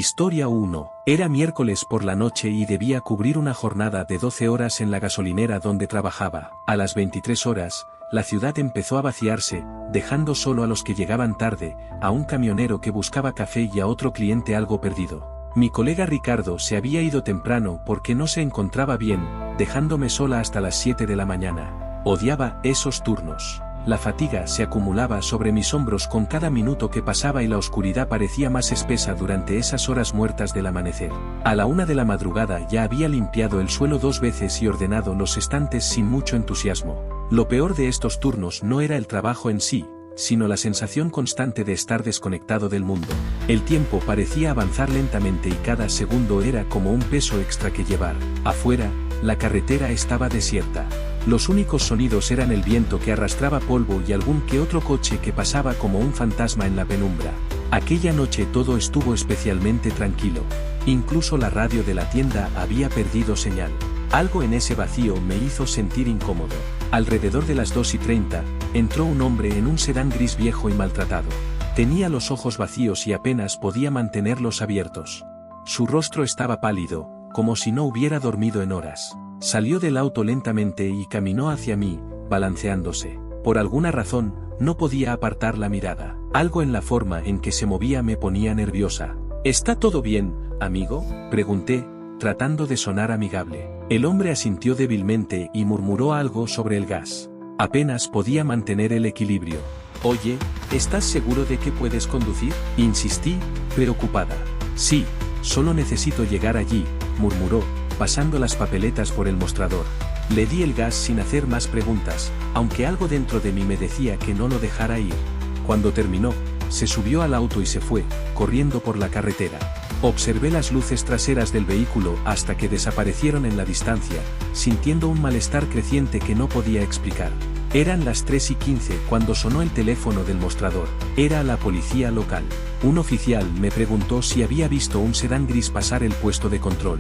Historia 1. Era miércoles por la noche y debía cubrir una jornada de 12 horas en la gasolinera donde trabajaba. A las 23 horas, la ciudad empezó a vaciarse, dejando solo a los que llegaban tarde, a un camionero que buscaba café y a otro cliente algo perdido. Mi colega Ricardo se había ido temprano porque no se encontraba bien, dejándome sola hasta las 7 de la mañana. Odiaba esos turnos. La fatiga se acumulaba sobre mis hombros con cada minuto que pasaba y la oscuridad parecía más espesa durante esas horas muertas del amanecer. A la 1 de la madrugada ya había limpiado el suelo 2 veces y ordenado los estantes sin mucho entusiasmo. Lo peor de estos turnos no era el trabajo en sí, sino la sensación constante de estar desconectado del mundo. El tiempo parecía avanzar lentamente y cada segundo era como un peso extra que llevar. Afuera, la carretera estaba desierta. Los únicos sonidos eran el viento que arrastraba polvo y algún que otro coche que pasaba como un fantasma en la penumbra. Aquella noche todo estuvo especialmente tranquilo. Incluso la radio de la tienda había perdido señal. Algo en ese vacío me hizo sentir incómodo. Alrededor de las 2:30, entró un hombre en un sedán gris viejo y maltratado. Tenía los ojos vacíos y apenas podía mantenerlos abiertos. Su rostro estaba pálido, como si no hubiera dormido en horas. Salió del auto lentamente y caminó hacia mí, balanceándose. Por alguna razón, no podía apartar la mirada. Algo en la forma en que se movía me ponía nerviosa. ¿Está todo bien, amigo?, pregunté, tratando de sonar amigable. El hombre asintió débilmente y murmuró algo sobre el gas. Apenas podía mantener el equilibrio. Oye, ¿estás seguro de que puedes conducir?, insistí, preocupada. Sí, solo necesito llegar allí, murmuró, pasando las papeletas por el mostrador. Le di el gas sin hacer más preguntas, aunque algo dentro de mí me decía que no lo dejara ir. Cuando terminó, se subió al auto y se fue, corriendo por la carretera. Observé las luces traseras del vehículo hasta que desaparecieron en la distancia, sintiendo un malestar creciente que no podía explicar. Eran las 3:15 cuando sonó el teléfono del mostrador. Era la policía local. Un oficial me preguntó si había visto un sedán gris pasar el puesto de control.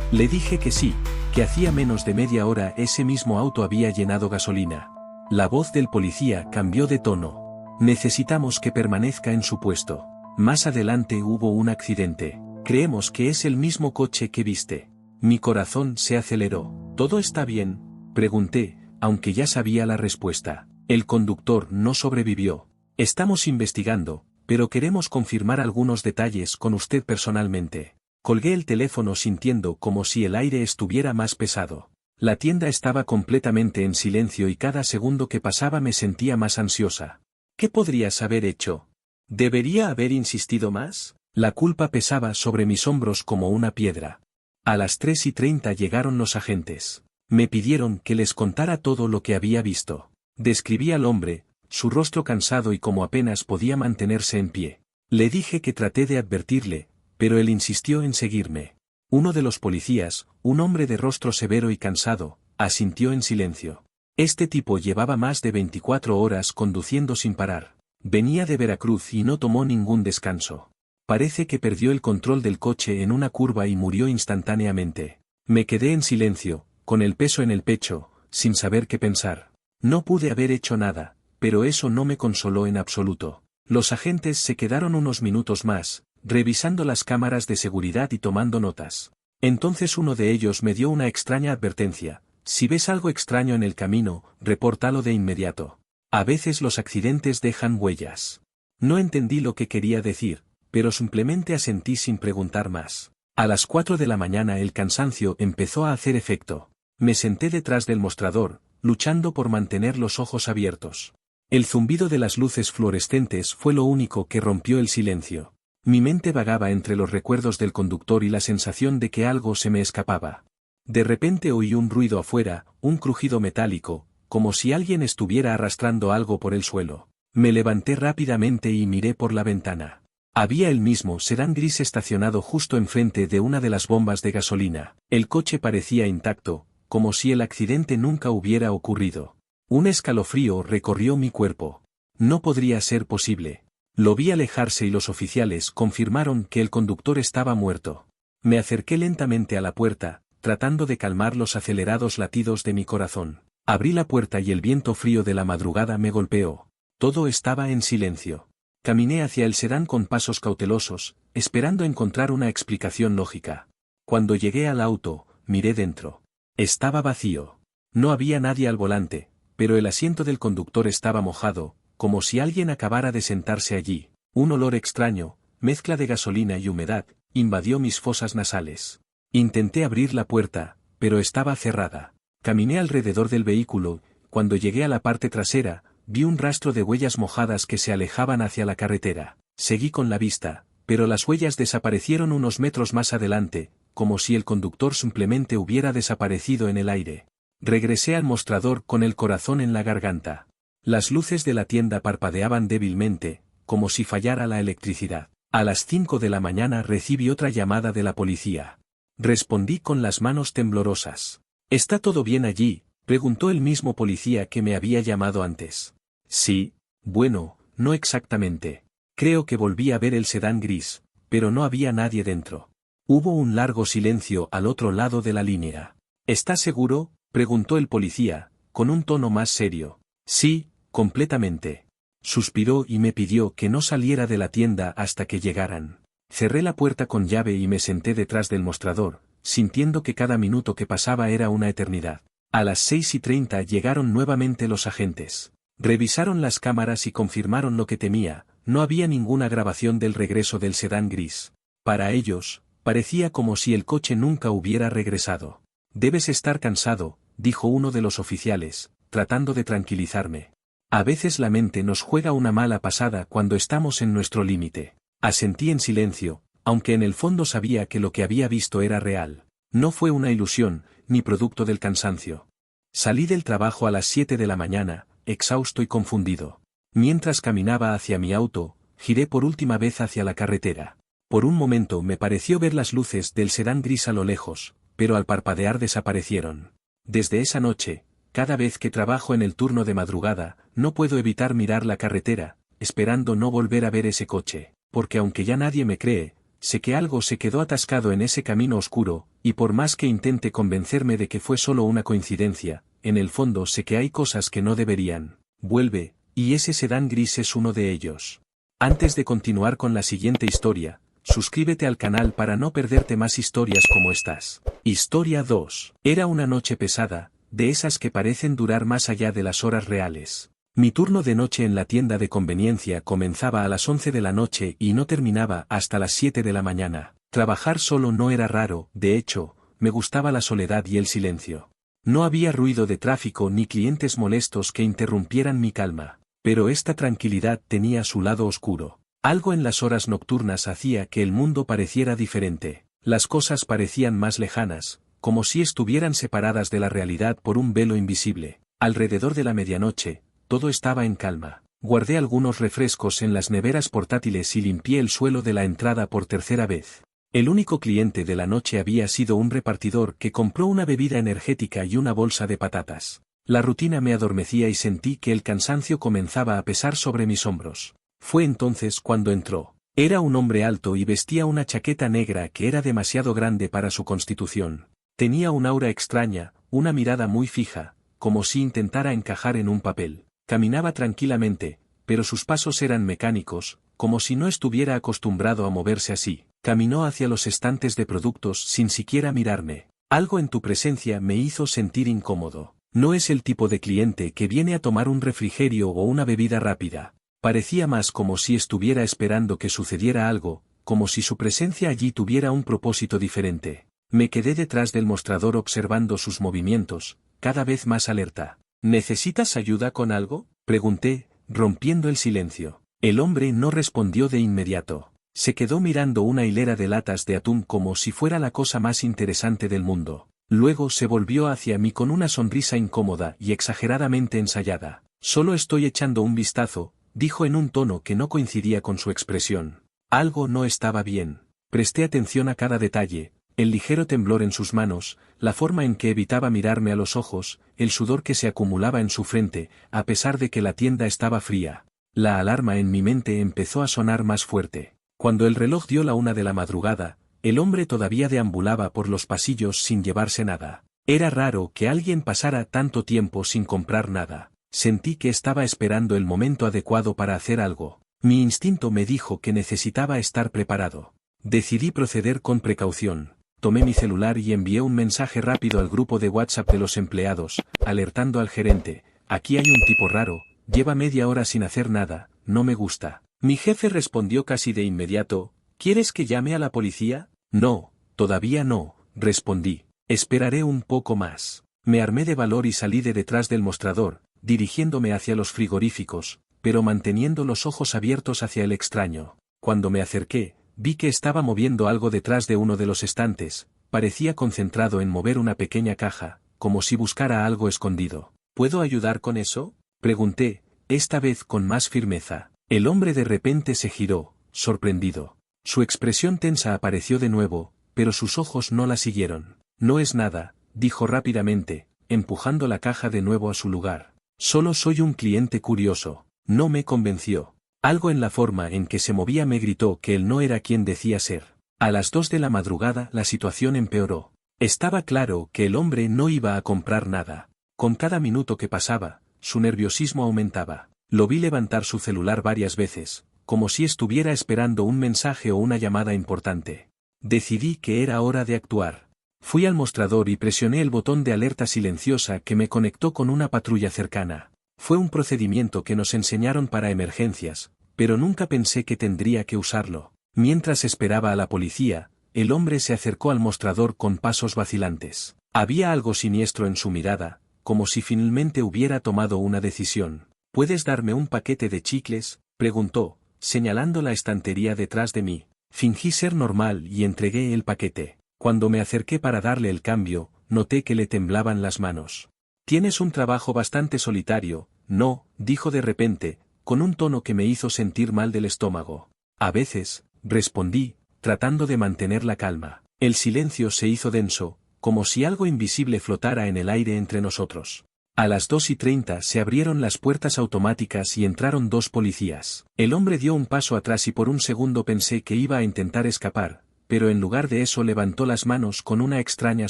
Le dije que sí, que hacía menos de media hora ese mismo auto había llenado gasolina. La voz del policía cambió de tono. Necesitamos que permanezca en su puesto. Más adelante hubo un accidente. Creemos que es el mismo coche que viste. Mi corazón se aceleró. ¿Todo está bien?, pregunté, aunque ya sabía la respuesta. El conductor no sobrevivió. Estamos investigando, pero queremos confirmar algunos detalles con usted personalmente. Colgué el teléfono sintiendo como si el aire estuviera más pesado. La tienda estaba completamente en silencio y cada segundo que pasaba me sentía más ansiosa. ¿Qué podrías haber hecho? ¿Debería haber insistido más? La culpa pesaba sobre mis hombros como una piedra. A las 3:30 llegaron los agentes. Me pidieron que les contara todo lo que había visto. Describí al hombre, su rostro cansado y como apenas podía mantenerse en pie. Le dije que traté de advertirle, pero él insistió en seguirme. Uno de los policías, un hombre de rostro severo y cansado, asintió en silencio. Este tipo llevaba más de 24 horas conduciendo sin parar. Venía de Veracruz y no tomó ningún descanso. Parece que perdió el control del coche en una curva y murió instantáneamente. Me quedé en silencio, con el peso en el pecho, sin saber qué pensar. No pude haber hecho nada, pero eso no me consoló en absoluto. Los agentes se quedaron unos minutos más, revisando las cámaras de seguridad y tomando notas. Entonces uno de ellos me dio una extraña advertencia. Si ves algo extraño en el camino, repórtalo de inmediato. A veces los accidentes dejan huellas. No entendí lo que quería decir, pero simplemente asentí sin preguntar más. A las 4 de la mañana el cansancio empezó a hacer efecto. Me senté detrás del mostrador, luchando por mantener los ojos abiertos. El zumbido de las luces fluorescentes fue lo único que rompió el silencio. Mi mente vagaba entre los recuerdos del conductor y la sensación de que algo se me escapaba. De repente oí un ruido afuera, un crujido metálico, como si alguien estuviera arrastrando algo por el suelo. Me levanté rápidamente y miré por la ventana. Había el mismo sedán gris estacionado justo enfrente de una de las bombas de gasolina. El coche parecía intacto, como si el accidente nunca hubiera ocurrido. Un escalofrío recorrió mi cuerpo. No podría ser posible. Lo vi alejarse y los oficiales confirmaron que el conductor estaba muerto. Me acerqué lentamente a la puerta, tratando de calmar los acelerados latidos de mi corazón. Abrí la puerta y el viento frío de la madrugada me golpeó. Todo estaba en silencio. Caminé hacia el sedán con pasos cautelosos, esperando encontrar una explicación lógica. Cuando llegué al auto, miré dentro. Estaba vacío. No había nadie al volante, pero el asiento del conductor estaba mojado, como si alguien acabara de sentarse allí. Un olor extraño, mezcla de gasolina y humedad, invadió mis fosas nasales. Intenté abrir la puerta, pero estaba cerrada. Caminé alrededor del vehículo. Cuando llegué a la parte trasera, vi un rastro de huellas mojadas que se alejaban hacia la carretera. Seguí con la vista, pero las huellas desaparecieron unos metros más adelante, como si el conductor simplemente hubiera desaparecido en el aire. Regresé al mostrador con el corazón en la garganta. Las luces de la tienda parpadeaban débilmente, como si fallara la electricidad. A las 5 de la mañana recibí otra llamada de la policía. Respondí con las manos temblorosas. ¿Está todo bien allí?, preguntó el mismo policía que me había llamado antes. Sí, bueno, no exactamente. Creo que volví a ver el sedán gris, pero no había nadie dentro. Hubo un largo silencio al otro lado de la línea. ¿Estás seguro?, preguntó el policía, con un tono más serio. Sí, completamente. Suspiró y me pidió que no saliera de la tienda hasta que llegaran. Cerré la puerta con llave y me senté detrás del mostrador, sintiendo que cada minuto que pasaba era una eternidad. A las 6:30 llegaron nuevamente los agentes. Revisaron las cámaras y confirmaron lo que temía: no había ninguna grabación del regreso del sedán gris. Para ellos, parecía como si el coche nunca hubiera regresado. Debes estar cansado, dijo uno de los oficiales, tratando de tranquilizarme. A veces la mente nos juega una mala pasada cuando estamos en nuestro límite. Asentí en silencio, aunque en el fondo sabía que lo que había visto era real. No fue una ilusión, ni producto del cansancio. Salí del trabajo a las 7 de la mañana, exhausto y confundido. Mientras caminaba hacia mi auto, giré por última vez hacia la carretera. Por un momento me pareció ver las luces del sedán gris a lo lejos, pero al parpadear desaparecieron. Desde esa noche, cada vez que trabajo en el turno de madrugada, no puedo evitar mirar la carretera, esperando no volver a ver ese coche, porque aunque ya nadie me cree, sé que algo se quedó atascado en ese camino oscuro, y por más que intente convencerme de que fue solo una coincidencia, en el fondo sé que hay cosas que no deberían. Vuelve, y ese sedán gris es uno de ellos. Antes de continuar con la siguiente historia, suscríbete al canal para no perderte más historias como estas. Historia 2. Era una noche pesada, de esas que parecen durar más allá de las horas reales. Mi turno de noche en la tienda de conveniencia comenzaba a las 11 de la noche y no terminaba hasta las 7 de la mañana. Trabajar solo no era raro, de hecho, me gustaba la soledad y el silencio. No había ruido de tráfico ni clientes molestos que interrumpieran mi calma, pero esta tranquilidad tenía su lado oscuro. Algo en las horas nocturnas hacía que el mundo pareciera diferente. Las cosas parecían más lejanas, como si estuvieran separadas de la realidad por un velo invisible. Alrededor de la medianoche, todo estaba en calma. Guardé algunos refrescos en las neveras portátiles y limpié el suelo de la entrada por tercera vez. El único cliente de la noche había sido un repartidor que compró una bebida energética y una bolsa de patatas. La rutina me adormecía y sentí que el cansancio comenzaba a pesar sobre mis hombros. Fue entonces cuando entró. Era un hombre alto y vestía una chaqueta negra que era demasiado grande para su constitución. Tenía un aura extraña, una mirada muy fija, como si intentara encajar en un papel. Caminaba tranquilamente, pero sus pasos eran mecánicos, como si no estuviera acostumbrado a moverse así. Caminó hacia los estantes de productos sin siquiera mirarme. Algo en tu presencia me hizo sentir incómodo. No es el tipo de cliente que viene a tomar un refrigerio o una bebida rápida. Parecía más como si estuviera esperando que sucediera algo, como si su presencia allí tuviera un propósito diferente. Me quedé detrás del mostrador observando sus movimientos, cada vez más alerta. ¿Necesitas ayuda con algo?, pregunté, rompiendo el silencio. El hombre no respondió de inmediato. Se quedó mirando una hilera de latas de atún como si fuera la cosa más interesante del mundo. Luego se volvió hacia mí con una sonrisa incómoda y exageradamente ensayada. Solo estoy echando un vistazo, dijo en un tono que no coincidía con su expresión. Algo no estaba bien. Presté atención a cada detalle, el ligero temblor en sus manos, la forma en que evitaba mirarme a los ojos, el sudor que se acumulaba en su frente, a pesar de que la tienda estaba fría. La alarma en mi mente empezó a sonar más fuerte. Cuando el reloj dio la 1 de la madrugada, el hombre todavía deambulaba por los pasillos sin llevarse nada. Era raro que alguien pasara tanto tiempo sin comprar nada. Sentí que estaba esperando el momento adecuado para hacer algo. Mi instinto me dijo que necesitaba estar preparado. Decidí proceder con precaución. Tomé mi celular y envié un mensaje rápido al grupo de WhatsApp de los empleados, alertando al gerente: aquí hay un tipo raro, lleva media hora sin hacer nada, no me gusta. Mi jefe respondió casi de inmediato: ¿quieres que llame a la policía? No, todavía no, respondí. Esperaré un poco más. Me armé de valor y salí de detrás del mostrador, dirigiéndome hacia los frigoríficos, pero manteniendo los ojos abiertos hacia el extraño. Cuando me acerqué, vi que estaba moviendo algo detrás de uno de los estantes. Parecía concentrado en mover una pequeña caja, como si buscara algo escondido. ¿Puedo ayudar con eso?, pregunté, esta vez con más firmeza. El hombre de repente se giró, sorprendido. Su expresión tensa apareció de nuevo, pero sus ojos no la siguieron. No es nada, dijo rápidamente, empujando la caja de nuevo a su lugar. Solo soy un cliente curioso. No me convenció. Algo en la forma en que se movía me gritó que él no era quien decía ser. A las 2 de la madrugada la situación empeoró. Estaba claro que el hombre no iba a comprar nada. Con cada minuto que pasaba, su nerviosismo aumentaba. Lo vi levantar su celular varias veces, como si estuviera esperando un mensaje o una llamada importante. Decidí que era hora de actuar. Fui al mostrador y presioné el botón de alerta silenciosa que me conectó con una patrulla cercana. Fue un procedimiento que nos enseñaron para emergencias, pero nunca pensé que tendría que usarlo. Mientras esperaba a la policía, el hombre se acercó al mostrador con pasos vacilantes. Había algo siniestro en su mirada, como si finalmente hubiera tomado una decisión. ¿Puedes darme un paquete de chicles?, preguntó, señalando la estantería detrás de mí. Fingí ser normal y entregué el paquete. Cuando me acerqué para darle el cambio, noté que le temblaban las manos. Tienes un trabajo bastante solitario, ¿no?, dijo de repente, con un tono que me hizo sentir mal del estómago. A veces, respondí, tratando de mantener la calma. El silencio se hizo denso, como si algo invisible flotara en el aire entre nosotros. A las 2:30 se abrieron las puertas automáticas y entraron 2 policías. El hombre dio un paso atrás y por un segundo pensé que iba a intentar escapar, pero en lugar de eso levantó las manos con una extraña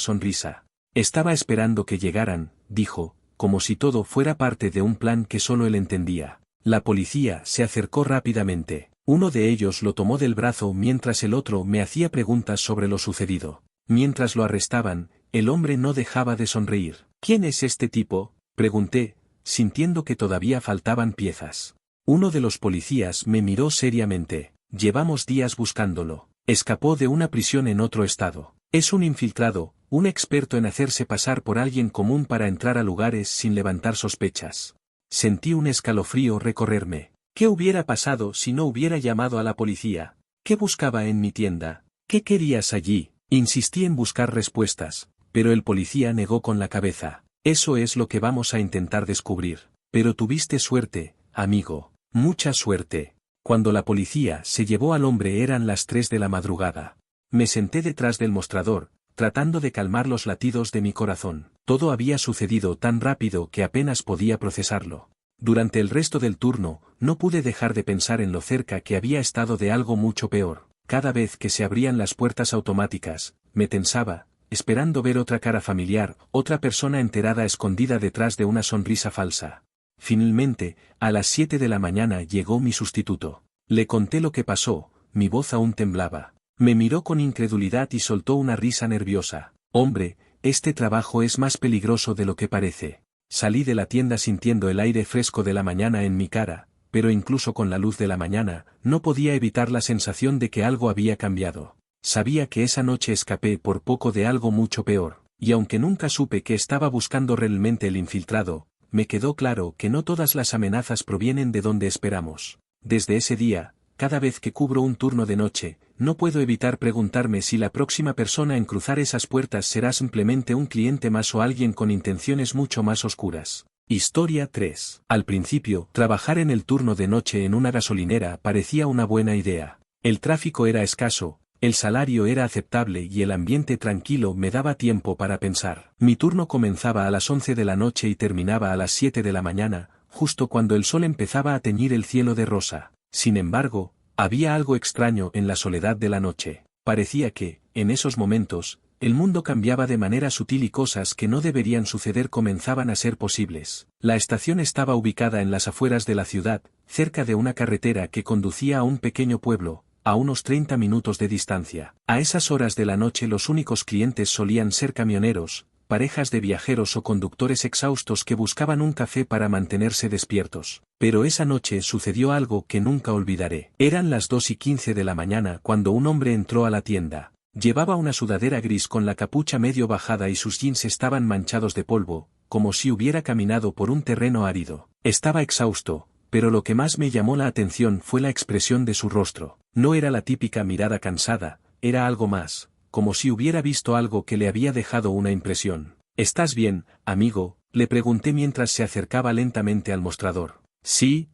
sonrisa. Estaba esperando que llegaran, dijo, como si todo fuera parte de un plan que solo él entendía. La policía se acercó rápidamente. Uno de ellos lo tomó del brazo mientras el otro me hacía preguntas sobre lo sucedido. Mientras lo arrestaban, el hombre no dejaba de sonreír. ¿Quién es este tipo?, pregunté, sintiendo que todavía faltaban piezas. Uno de los policías me miró seriamente. Llevamos días buscándolo. Escapó de una prisión en otro estado. Es un infiltrado, un experto en hacerse pasar por alguien común para entrar a lugares sin levantar sospechas. Sentí un escalofrío recorrerme. ¿Qué hubiera pasado si no hubiera llamado a la policía? ¿Qué buscaba en mi tienda? ¿Qué querías allí? Insistí en buscar respuestas, pero el policía negó con la cabeza. Eso es lo que vamos a intentar descubrir. Pero tuviste suerte, amigo. Mucha suerte. Cuando la policía se llevó al hombre eran las 3 de la madrugada. Me senté detrás del mostrador, tratando de calmar los latidos de mi corazón. Todo había sucedido tan rápido que apenas podía procesarlo. Durante el resto del turno, no pude dejar de pensar en lo cerca que había estado de algo mucho peor. Cada vez que se abrían las puertas automáticas, me tensaba, esperando ver otra cara familiar, otra persona enterada escondida detrás de una sonrisa falsa. Finalmente, a las 7 de la mañana llegó mi sustituto. Le conté lo que pasó, mi voz aún temblaba. Me miró con incredulidad y soltó una risa nerviosa. Hombre, este trabajo es más peligroso de lo que parece. Salí de la tienda sintiendo el aire fresco de la mañana en mi cara, pero incluso con la luz de la mañana, no podía evitar la sensación de que algo había cambiado. Sabía que esa noche escapé por poco de algo mucho peor, y aunque nunca supe que estaba buscando realmente el infiltrado, me quedó claro que no todas las amenazas provienen de donde esperamos. Desde ese día, cada vez que cubro un turno de noche, no puedo evitar preguntarme si la próxima persona en cruzar esas puertas será simplemente un cliente más o alguien con intenciones mucho más oscuras. Historia 3. Al principio, trabajar en el turno de noche en una gasolinera parecía una buena idea. El tráfico era escaso, el salario era aceptable y el ambiente tranquilo me daba tiempo para pensar. Mi turno comenzaba a las 11 de la noche y terminaba a las 7 de la mañana, justo cuando el sol empezaba a teñir el cielo de rosa. Sin embargo, había algo extraño en la soledad de la noche. Parecía que, en esos momentos, el mundo cambiaba de manera sutil y cosas que no deberían suceder comenzaban a ser posibles. La estación estaba ubicada en las afueras de la ciudad, cerca de una carretera que conducía a un pequeño pueblo, a unos 30 minutos de distancia. A esas horas de la noche los únicos clientes solían ser camioneros, parejas de viajeros o conductores exhaustos que buscaban un café para mantenerse despiertos. Pero esa noche sucedió algo que nunca olvidaré. Eran las 2:15 de la mañana cuando un hombre entró a la tienda. Llevaba una sudadera gris con la capucha medio bajada y sus jeans estaban manchados de polvo, como si hubiera caminado por un terreno árido. Estaba exhausto, pero lo que más me llamó la atención fue la expresión de su rostro. No era la típica mirada cansada, era algo más, como si hubiera visto algo que le había dejado una impresión. ¿Estás bien, amigo?, le pregunté mientras se acercaba lentamente al mostrador. Sí,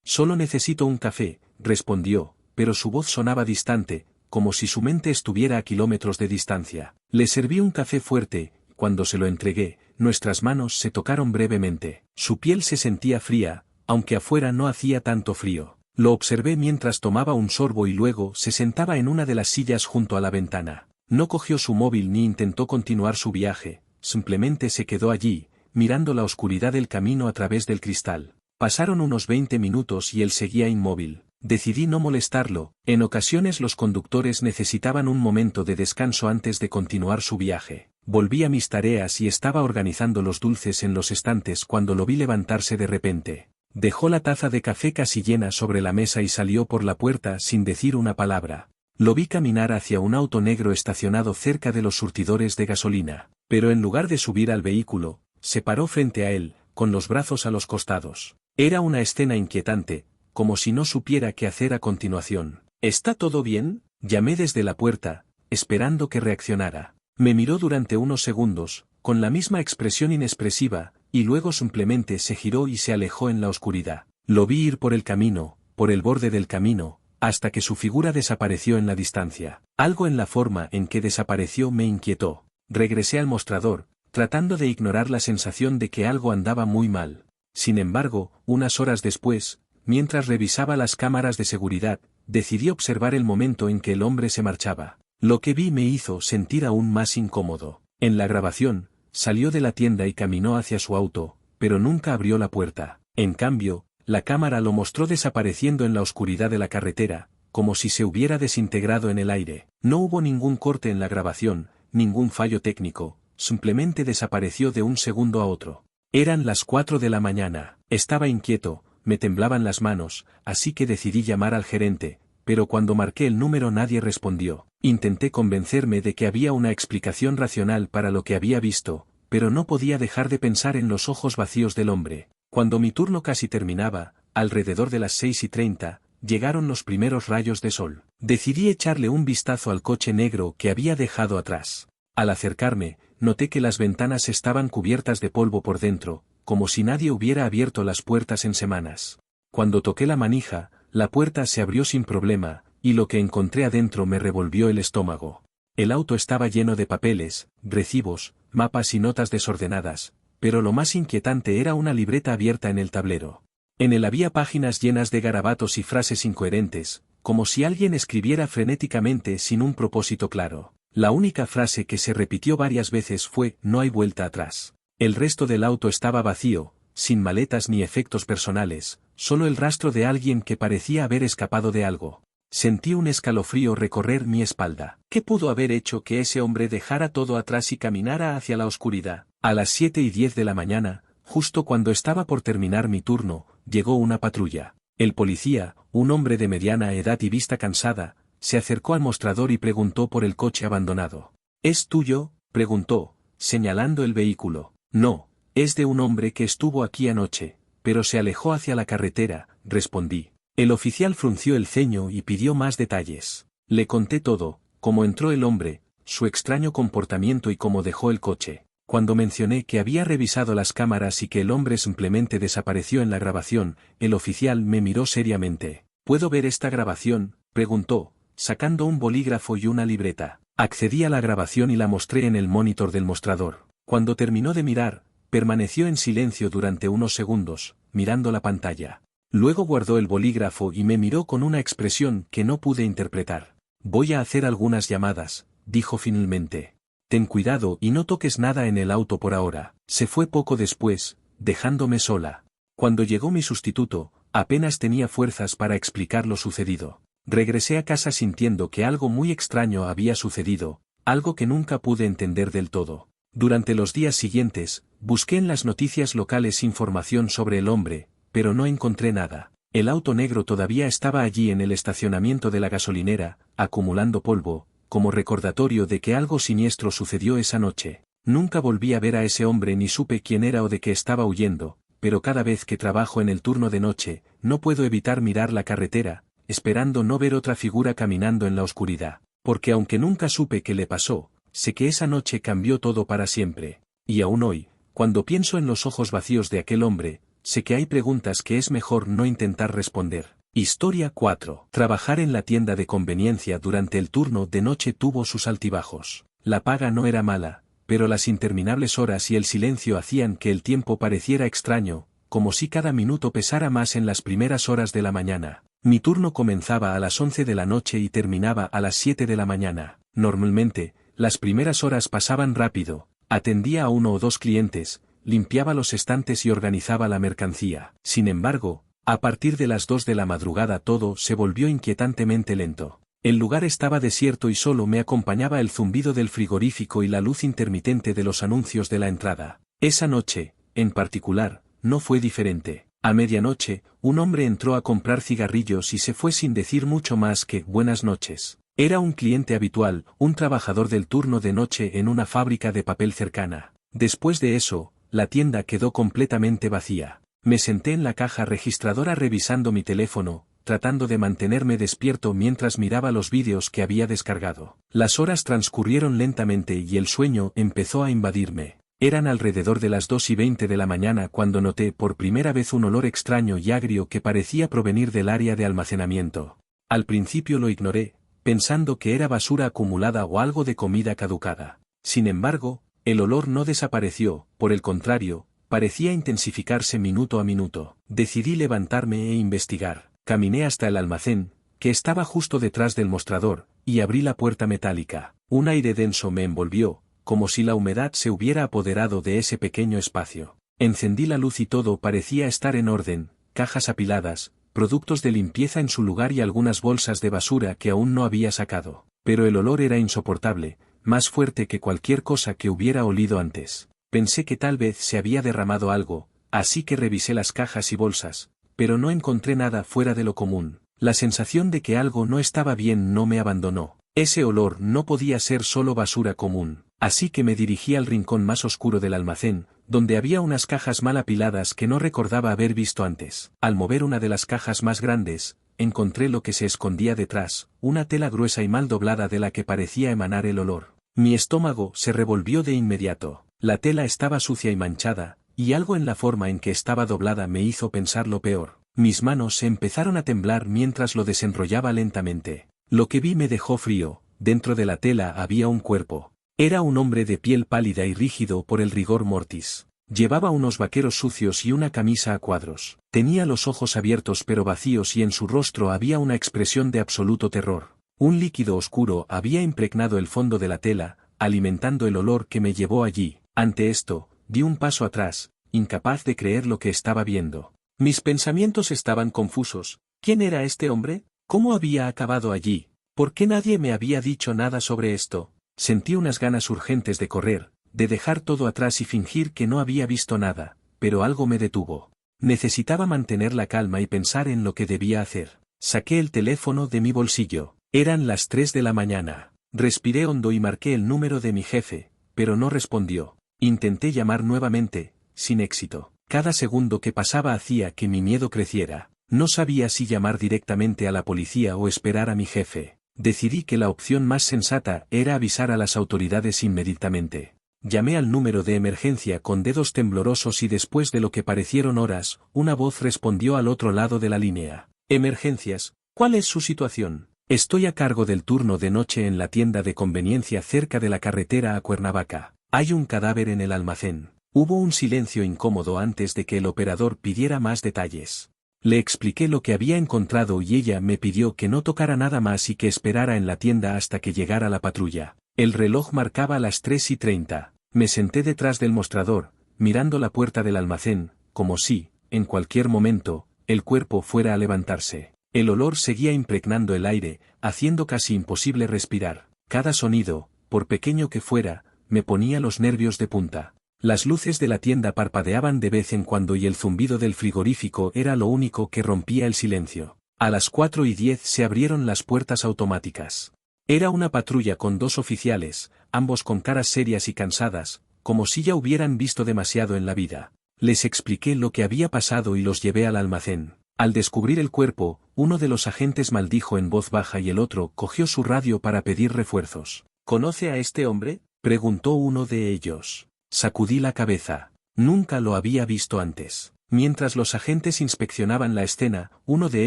solo necesito un café, respondió, pero su voz sonaba distante, como si su mente estuviera a kilómetros de distancia. Le serví un café fuerte, cuando se lo entregué, nuestras manos se tocaron brevemente. Su piel se sentía fría, aunque afuera no hacía tanto frío. Lo observé mientras tomaba un sorbo y luego se sentaba en una de las sillas junto a la ventana. No cogió su móvil ni intentó continuar su viaje, simplemente se quedó allí, mirando la oscuridad del camino a través del cristal. Pasaron unos 20 minutos y él seguía inmóvil. Decidí no molestarlo. En ocasiones los conductores necesitaban un momento de descanso antes de continuar su viaje. Volví a mis tareas y estaba organizando los dulces en los estantes cuando lo vi levantarse de repente. Dejó la taza de café casi llena sobre la mesa y salió por la puerta sin decir una palabra. Lo vi caminar hacia un auto negro estacionado cerca de los surtidores de gasolina, pero en lugar de subir al vehículo, se paró frente a él, con los brazos a los costados. Era una escena inquietante, como si no supiera qué hacer a continuación. ¿Está todo bien?, llamé desde la puerta, esperando que reaccionara. Me miró durante unos segundos, con la misma expresión inexpresiva, y luego simplemente se giró y se alejó en la oscuridad. Lo vi ir por el camino, por el borde del camino, hasta que su figura desapareció en la distancia. Algo en la forma en que desapareció me inquietó. Regresé al mostrador, tratando de ignorar la sensación de que algo andaba muy mal. Sin embargo, unas horas después, mientras revisaba las cámaras de seguridad, decidí observar el momento en que el hombre se marchaba. Lo que vi me hizo sentir aún más incómodo. En la grabación, salió de la tienda y caminó hacia su auto, pero nunca abrió la puerta. En cambio, la cámara lo mostró desapareciendo en la oscuridad de la carretera, como si se hubiera desintegrado en el aire. No hubo ningún corte en la grabación, ningún fallo técnico, simplemente desapareció de un segundo a otro. Eran las 4 de la mañana. Estaba inquieto, me temblaban las manos, así que decidí llamar al gerente, pero cuando marqué el número nadie respondió. Intenté convencerme de que había una explicación racional para lo que había visto, pero no podía dejar de pensar en los ojos vacíos del hombre. Cuando mi turno casi terminaba, alrededor de las 6:30, llegaron los primeros rayos de sol. Decidí echarle un vistazo al coche negro que había dejado atrás. Al acercarme, noté que las ventanas estaban cubiertas de polvo por dentro, como si nadie hubiera abierto las puertas en semanas. Cuando toqué la manija, la puerta se abrió sin problema, y lo que encontré adentro me revolvió el estómago. El auto estaba lleno de papeles, recibos, mapas y notas desordenadas, pero lo más inquietante era una libreta abierta en el tablero. En él había páginas llenas de garabatos y frases incoherentes, como si alguien escribiera frenéticamente sin un propósito claro. La única frase que se repitió varias veces fue «No hay vuelta atrás». El resto del auto estaba vacío, sin maletas ni efectos personales, solo el rastro de alguien que parecía haber escapado de algo. Sentí un escalofrío recorrer mi espalda. ¿Qué pudo haber hecho que ese hombre dejara todo atrás y caminara hacia la oscuridad? A las 7:10 de la mañana, justo cuando estaba por terminar mi turno, llegó una patrulla. El policía, un hombre de mediana edad y vista cansada, se acercó al mostrador y preguntó por el coche abandonado. ¿Es tuyo?, preguntó, señalando el vehículo. No, es de un hombre que estuvo aquí anoche, pero se alejó hacia la carretera, respondí. El oficial frunció el ceño y pidió más detalles. Le conté todo, cómo entró el hombre, su extraño comportamiento y cómo dejó el coche. Cuando mencioné que había revisado las cámaras y que el hombre simplemente desapareció en la grabación, el oficial me miró seriamente. ¿Puedo ver esta grabación?, preguntó, sacando un bolígrafo y una libreta. Accedí a la grabación y la mostré en el monitor del mostrador. Cuando terminó de mirar, permaneció en silencio durante unos segundos, mirando la pantalla. Luego guardó el bolígrafo y me miró con una expresión que no pude interpretar. Voy a hacer algunas llamadas, dijo finalmente. Ten cuidado y no toques nada en el auto por ahora. Se fue poco después, dejándome sola. Cuando llegó mi sustituto, apenas tenía fuerzas para explicar lo sucedido. Regresé a casa sintiendo que algo muy extraño había sucedido, algo que nunca pude entender del todo. Durante los días siguientes, busqué en las noticias locales información sobre el hombre, pero no encontré nada. El auto negro todavía estaba allí en el estacionamiento de la gasolinera, acumulando polvo, como recordatorio de que algo siniestro sucedió esa noche. Nunca volví a ver a ese hombre ni supe quién era o de qué estaba huyendo, pero cada vez que trabajo en el turno de noche, no puedo evitar mirar la carretera, esperando no ver otra figura caminando en la oscuridad, porque aunque nunca supe qué le pasó, sé que esa noche cambió todo para siempre. Y aún hoy, cuando pienso en los ojos vacíos de aquel hombre, sé que hay preguntas que es mejor no intentar responder. Historia 4. Trabajar en la tienda de conveniencia durante el turno de noche tuvo sus altibajos. La paga no era mala, pero las interminables horas y el silencio hacían que el tiempo pareciera extraño, como si cada minuto pesara más en las primeras horas de la mañana. Mi turno comenzaba a las 11 de la noche y terminaba a las 7 de la mañana. Normalmente, las primeras horas pasaban rápido, atendía a 1 o 2 clientes, limpiaba los estantes y organizaba la mercancía. Sin embargo, a partir de las 2 de la madrugada todo se volvió inquietantemente lento. El lugar estaba desierto y solo me acompañaba el zumbido del frigorífico y la luz intermitente de los anuncios de la entrada. Esa noche, en particular, no fue diferente. A medianoche, un hombre entró a comprar cigarrillos y se fue sin decir mucho más que «buenas noches». Era un cliente habitual, un trabajador del turno de noche en una fábrica de papel cercana. Después de eso, la tienda quedó completamente vacía. Me senté en la caja registradora revisando mi teléfono, tratando de mantenerme despierto mientras miraba los vídeos que había descargado. Las horas transcurrieron lentamente y el sueño empezó a invadirme. Eran alrededor de las 2:20 de la mañana cuando noté por primera vez un olor extraño y agrio que parecía provenir del área de almacenamiento. Al principio lo ignoré, pensando que era basura acumulada o algo de comida caducada. Sin embargo, el olor no desapareció, por el contrario, parecía intensificarse minuto a minuto. Decidí levantarme e investigar. Caminé hasta el almacén, que estaba justo detrás del mostrador, y abrí la puerta metálica. Un aire denso me envolvió, como si la humedad se hubiera apoderado de ese pequeño espacio. Encendí la luz y todo parecía estar en orden, cajas apiladas, productos de limpieza en su lugar y algunas bolsas de basura que aún no había sacado. Pero el olor era insoportable, más fuerte que cualquier cosa que hubiera olido antes. Pensé que tal vez se había derramado algo, así que revisé las cajas y bolsas, pero no encontré nada fuera de lo común. La sensación de que algo no estaba bien no me abandonó. Ese olor no podía ser solo basura común, así que me dirigí al rincón más oscuro del almacén, donde había unas cajas mal apiladas que no recordaba haber visto antes. Al mover una de las cajas más grandes, encontré lo que se escondía detrás, una tela gruesa y mal doblada de la que parecía emanar el olor. Mi estómago se revolvió de inmediato. La tela estaba sucia y manchada, y algo en la forma en que estaba doblada me hizo pensar lo peor. Mis manos se empezaron a temblar mientras lo desenrollaba lentamente. Lo que vi me dejó frío. Dentro de la tela había un cuerpo. Era un hombre de piel pálida y rígido por el rigor mortis. Llevaba unos vaqueros sucios y una camisa a cuadros. Tenía los ojos abiertos pero vacíos y en su rostro había una expresión de absoluto terror. Un líquido oscuro había impregnado el fondo de la tela, alimentando el olor que me llevó allí. Ante esto, di un paso atrás, incapaz de creer lo que estaba viendo. Mis pensamientos estaban confusos. ¿Quién era este hombre? ¿Cómo había acabado allí? ¿Por qué nadie me había dicho nada sobre esto? Sentí unas ganas urgentes de correr, de dejar todo atrás y fingir que no había visto nada, pero algo me detuvo. Necesitaba mantener la calma y pensar en lo que debía hacer. Saqué el teléfono de mi bolsillo. Eran las 3 de la mañana. Respiré hondo y marqué el número de mi jefe, pero no respondió. Intenté llamar nuevamente, sin éxito. Cada segundo que pasaba hacía que mi miedo creciera. No sabía si llamar directamente a la policía o esperar a mi jefe. Decidí que la opción más sensata era avisar a las autoridades inmediatamente. Llamé al número de emergencia con dedos temblorosos y después de lo que parecieron horas, una voz respondió al otro lado de la línea. Emergencias, ¿cuál es su situación? Estoy a cargo del turno de noche en la tienda de conveniencia cerca de la carretera a Cuernavaca. Hay un cadáver en el almacén. Hubo un silencio incómodo antes de que el operador pidiera más detalles. Le expliqué lo que había encontrado y ella me pidió que no tocara nada más y que esperara en la tienda hasta que llegara la patrulla. El reloj marcaba las 3:30. Me senté detrás del mostrador, mirando la puerta del almacén, como si, en cualquier momento, el cuerpo fuera a levantarse. El olor seguía impregnando el aire, haciendo casi imposible respirar. Cada sonido, por pequeño que fuera, me ponía los nervios de punta. Las luces de la tienda parpadeaban de vez en cuando y el zumbido del frigorífico era lo único que rompía el silencio. A las 4:10 se abrieron las puertas automáticas. Era una patrulla con 2 oficiales, ambos con caras serias y cansadas, como si ya hubieran visto demasiado en la vida. Les expliqué lo que había pasado y los llevé al almacén. Al descubrir el cuerpo, uno de los agentes maldijo en voz baja y el otro cogió su radio para pedir refuerzos. ¿Conoce a este hombre?, preguntó uno de ellos. Sacudí la cabeza. Nunca lo había visto antes. Mientras los agentes inspeccionaban la escena, uno de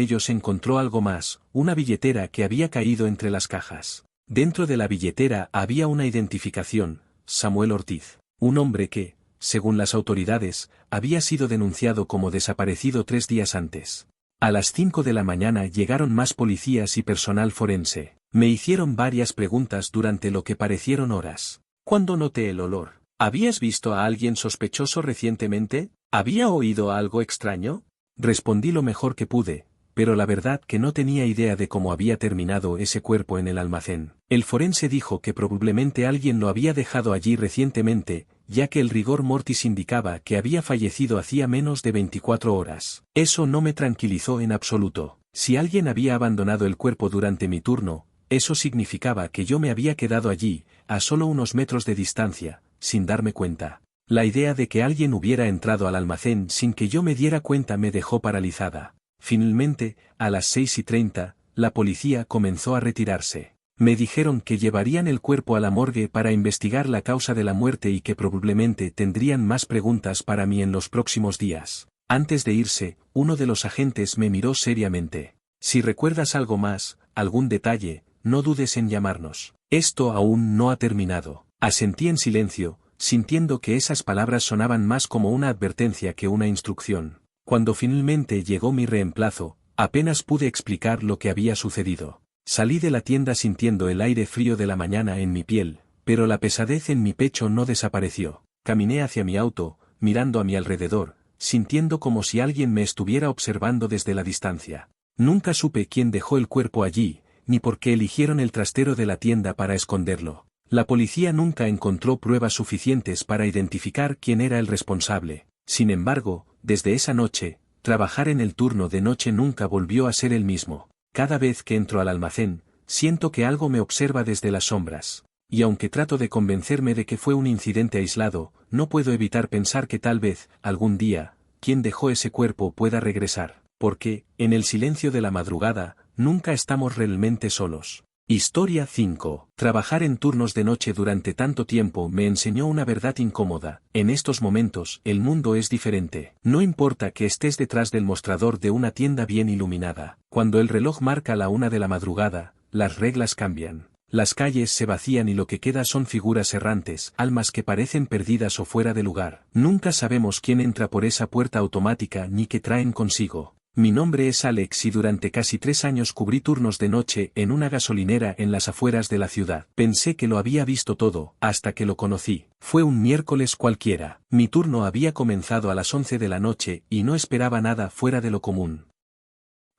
ellos encontró algo más, una billetera que había caído entre las cajas. Dentro de la billetera había una identificación, Samuel Ortiz, un hombre que, según las autoridades, había sido denunciado como desaparecido 3 días antes. A las 5 de la mañana llegaron más policías y personal forense. Me hicieron varias preguntas durante lo que parecieron horas. ¿Cuándo noté el olor? ¿Habías visto a alguien sospechoso recientemente? ¿Había oído algo extraño? Respondí lo mejor que pude, pero la verdad que no tenía idea de cómo había terminado ese cuerpo en el almacén. El forense dijo que probablemente alguien lo había dejado allí recientemente, ya que el rigor mortis indicaba que había fallecido hacía menos de 24 horas. Eso no me tranquilizó en absoluto. Si alguien había abandonado el cuerpo durante mi turno, eso significaba que yo me había quedado allí, a solo unos metros de distancia, sin darme cuenta. La idea de que alguien hubiera entrado al almacén sin que yo me diera cuenta me dejó paralizada. Finalmente, a las 6:30, la policía comenzó a retirarse. Me dijeron que llevarían el cuerpo a la morgue para investigar la causa de la muerte y que probablemente tendrían más preguntas para mí en los próximos días. Antes de irse, uno de los agentes me miró seriamente. Si recuerdas algo más, algún detalle, no dudes en llamarnos. Esto aún no ha terminado. Asentí en silencio, sintiendo que esas palabras sonaban más como una advertencia que una instrucción. Cuando finalmente llegó mi reemplazo, apenas pude explicar lo que había sucedido. Salí de la tienda sintiendo el aire frío de la mañana en mi piel, pero la pesadez en mi pecho no desapareció. Caminé hacia mi auto, mirando a mi alrededor, sintiendo como si alguien me estuviera observando desde la distancia. Nunca supe quién dejó el cuerpo allí, ni por qué eligieron el trastero de la tienda para esconderlo. La policía nunca encontró pruebas suficientes para identificar quién era el responsable. Sin embargo, desde esa noche, trabajar en el turno de noche nunca volvió a ser el mismo. Cada vez que entro al almacén, siento que algo me observa desde las sombras. Y aunque trato de convencerme de que fue un incidente aislado, no puedo evitar pensar que tal vez, algún día, quien dejó ese cuerpo pueda regresar. Porque, en el silencio de la madrugada, nunca estamos realmente solos. Historia 5. Trabajar en turnos de noche durante tanto tiempo me enseñó una verdad incómoda. En estos momentos, el mundo es diferente. No importa que estés detrás del mostrador de una tienda bien iluminada. Cuando el reloj marca la 1 de la madrugada, las reglas cambian. Las calles se vacían y lo que queda son figuras errantes, almas que parecen perdidas o fuera de lugar. Nunca sabemos quién entra por esa puerta automática ni qué traen consigo. Mi nombre es Alex y durante casi 3 años cubrí turnos de noche en una gasolinera en las afueras de la ciudad. Pensé que lo había visto todo, hasta que lo conocí. Fue un miércoles cualquiera. Mi turno había comenzado a las 11 de la noche y no esperaba nada fuera de lo común.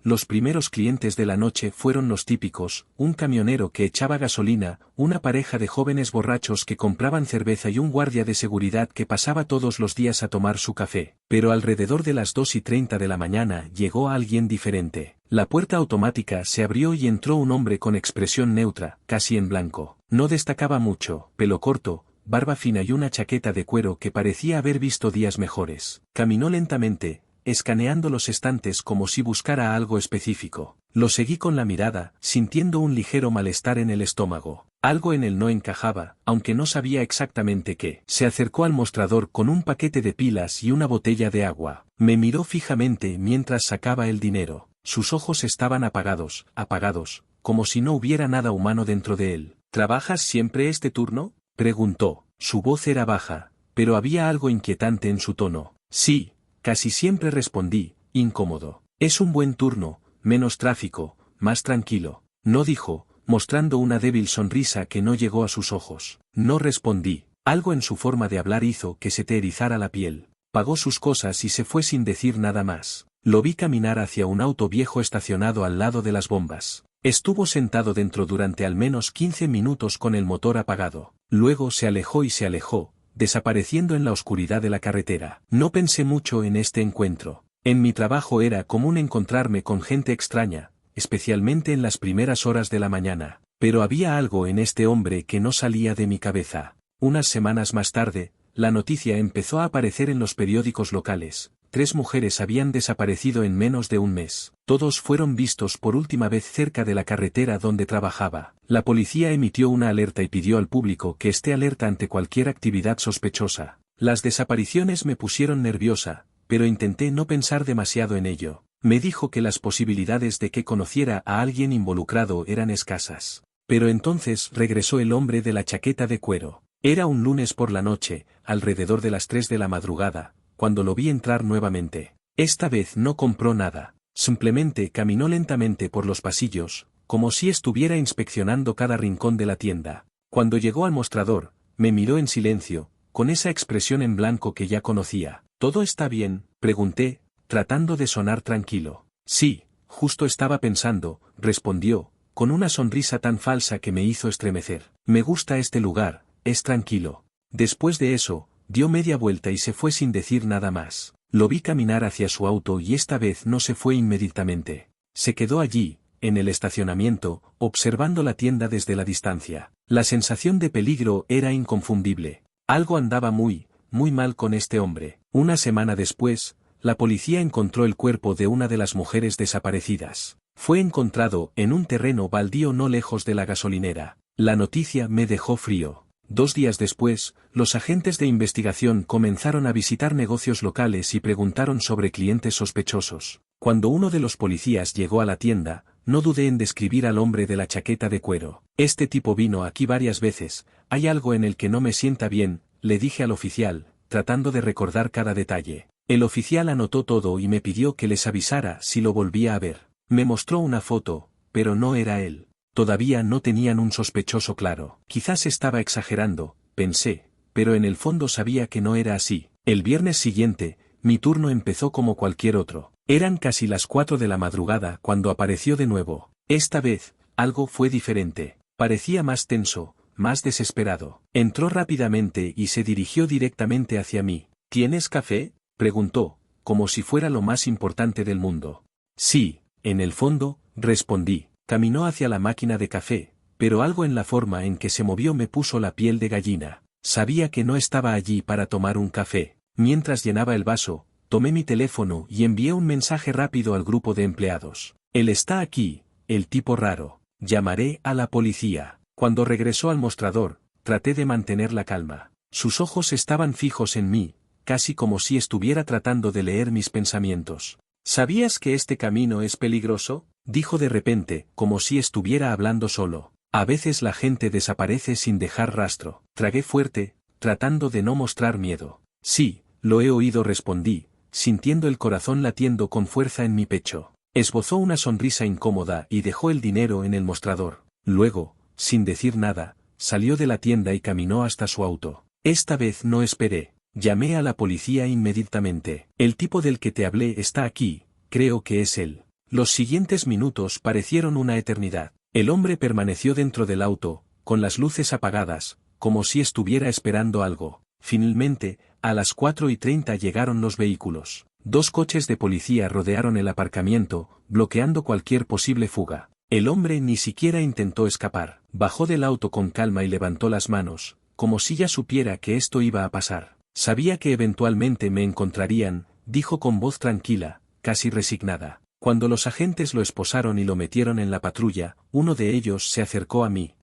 Los primeros clientes de la noche fueron los típicos, un camionero que echaba gasolina, una pareja de jóvenes borrachos que compraban cerveza y un guardia de seguridad que pasaba todos los días a tomar su café. Pero alrededor de las 2:30 de la mañana llegó alguien diferente. La puerta automática se abrió y entró un hombre con expresión neutra, casi en blanco. No destacaba mucho, pelo corto, barba fina y una chaqueta de cuero que parecía haber visto días mejores. Caminó lentamente, escaneando los estantes como si buscara algo específico. Lo seguí con la mirada, sintiendo un ligero malestar en el estómago. Algo en él no encajaba, aunque no sabía exactamente qué. Se acercó al mostrador con un paquete de pilas y una botella de agua. Me miró fijamente mientras sacaba el dinero. Sus ojos estaban apagados, como si no hubiera nada humano dentro de él. ¿Trabajas siempre este turno?, preguntó. Su voz era baja, pero había algo inquietante en su tono. Sí. Casi siempre respondí, incómodo. Es un buen turno, menos tráfico, más tranquilo. No dijo, mostrando una débil sonrisa que no llegó a sus ojos. No respondí. Algo en su forma de hablar hizo que se te erizara la piel. Pagó sus cosas y se fue sin decir nada más. Lo vi caminar hacia un auto viejo estacionado al lado de las bombas. Estuvo sentado dentro durante al menos 15 minutos con el motor apagado. Luego se alejó y se alejó, desapareciendo en la oscuridad de la carretera. No pensé mucho en este encuentro. En mi trabajo era común encontrarme con gente extraña, especialmente en las primeras horas de la mañana. Pero había algo en este hombre que no salía de mi cabeza. Unas semanas más tarde, la noticia empezó a aparecer en los periódicos locales. 3 mujeres habían desaparecido en menos de un mes. Todos fueron vistos por última vez cerca de la carretera donde trabajaba. La policía emitió una alerta y pidió al público que esté alerta ante cualquier actividad sospechosa. Las desapariciones me pusieron nerviosa, pero intenté no pensar demasiado en ello. Me dijo que las posibilidades de que conociera a alguien involucrado eran escasas. Pero entonces regresó el hombre de la chaqueta de cuero. Era un lunes por la noche, alrededor de las 3 de la madrugada, cuando lo vi entrar nuevamente. Esta vez no compró nada, simplemente caminó lentamente por los pasillos, como si estuviera inspeccionando cada rincón de la tienda. Cuando llegó al mostrador, me miró en silencio, con esa expresión en blanco que ya conocía. ¿Todo está bien?, pregunté, tratando de sonar tranquilo. Sí, justo estaba pensando, respondió, con una sonrisa tan falsa que me hizo estremecer. Me gusta este lugar, es tranquilo. Después de eso, dio media vuelta y se fue sin decir nada más. Lo vi caminar hacia su auto y esta vez no se fue inmediatamente. Se quedó allí, en el estacionamiento, observando la tienda desde la distancia. La sensación de peligro era inconfundible. Algo andaba muy mal con este hombre. Una semana después, la policía encontró el cuerpo de una de las mujeres desaparecidas. Fue encontrado en un terreno baldío no lejos de la gasolinera. La noticia me dejó frío. 2 días después, los agentes de investigación comenzaron a visitar negocios locales y preguntaron sobre clientes sospechosos. Cuando uno de los policías llegó a la tienda, no dudé en describir al hombre de la chaqueta de cuero. Este tipo vino aquí varias veces, hay algo en el que no me sienta bien, le dije al oficial, tratando de recordar cada detalle. El oficial anotó todo y me pidió que les avisara si lo volvía a ver. Me mostró una foto, pero no era él. Todavía no tenían un sospechoso claro. Quizás estaba exagerando, pensé, pero en el fondo sabía que no era así. El viernes siguiente, mi turno empezó como cualquier otro. Eran casi las 4 de la madrugada cuando apareció de nuevo. Esta vez, algo fue diferente. Parecía más tenso, más desesperado. Entró rápidamente y se dirigió directamente hacia mí. ¿Tienes café?, preguntó, como si fuera lo más importante del mundo. Sí, en el fondo, respondí. Caminó hacia la máquina de café, pero algo en la forma en que se movió me puso la piel de gallina. Sabía que no estaba allí para tomar un café. Mientras llenaba el vaso, tomé mi teléfono y envié un mensaje rápido al grupo de empleados. Él está aquí, el tipo raro. Llamaré a la policía. Cuando regresó al mostrador, traté de mantener la calma. Sus ojos estaban fijos en mí, casi como si estuviera tratando de leer mis pensamientos. ¿Sabías que este camino es peligroso?, dijo de repente, como si estuviera hablando solo. A veces la gente desaparece sin dejar rastro. Tragué fuerte, tratando de no mostrar miedo. Sí, lo he oído, respondí, sintiendo el corazón latiendo con fuerza en mi pecho. Esbozó una sonrisa incómoda y dejó el dinero en el mostrador. Luego, sin decir nada, salió de la tienda y caminó hasta su auto. Esta vez no esperé. Llamé a la policía inmediatamente. El tipo del que te hablé está aquí, creo que es él. Los siguientes minutos parecieron una eternidad. El hombre permaneció dentro del auto, con las luces apagadas, como si estuviera esperando algo. Finalmente, a las 4:30 llegaron los vehículos. 2 coches de policía rodearon el aparcamiento, bloqueando cualquier posible fuga. El hombre ni siquiera intentó escapar. Bajó del auto con calma y levantó las manos, como si ya supiera que esto iba a pasar. Sabía que eventualmente me encontrarían, dijo con voz tranquila, casi resignada. Cuando los agentes lo esposaron y lo metieron en la patrulla, uno de ellos se acercó a mí.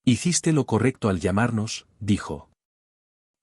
Hiciste lo correcto al llamarnos, dijo.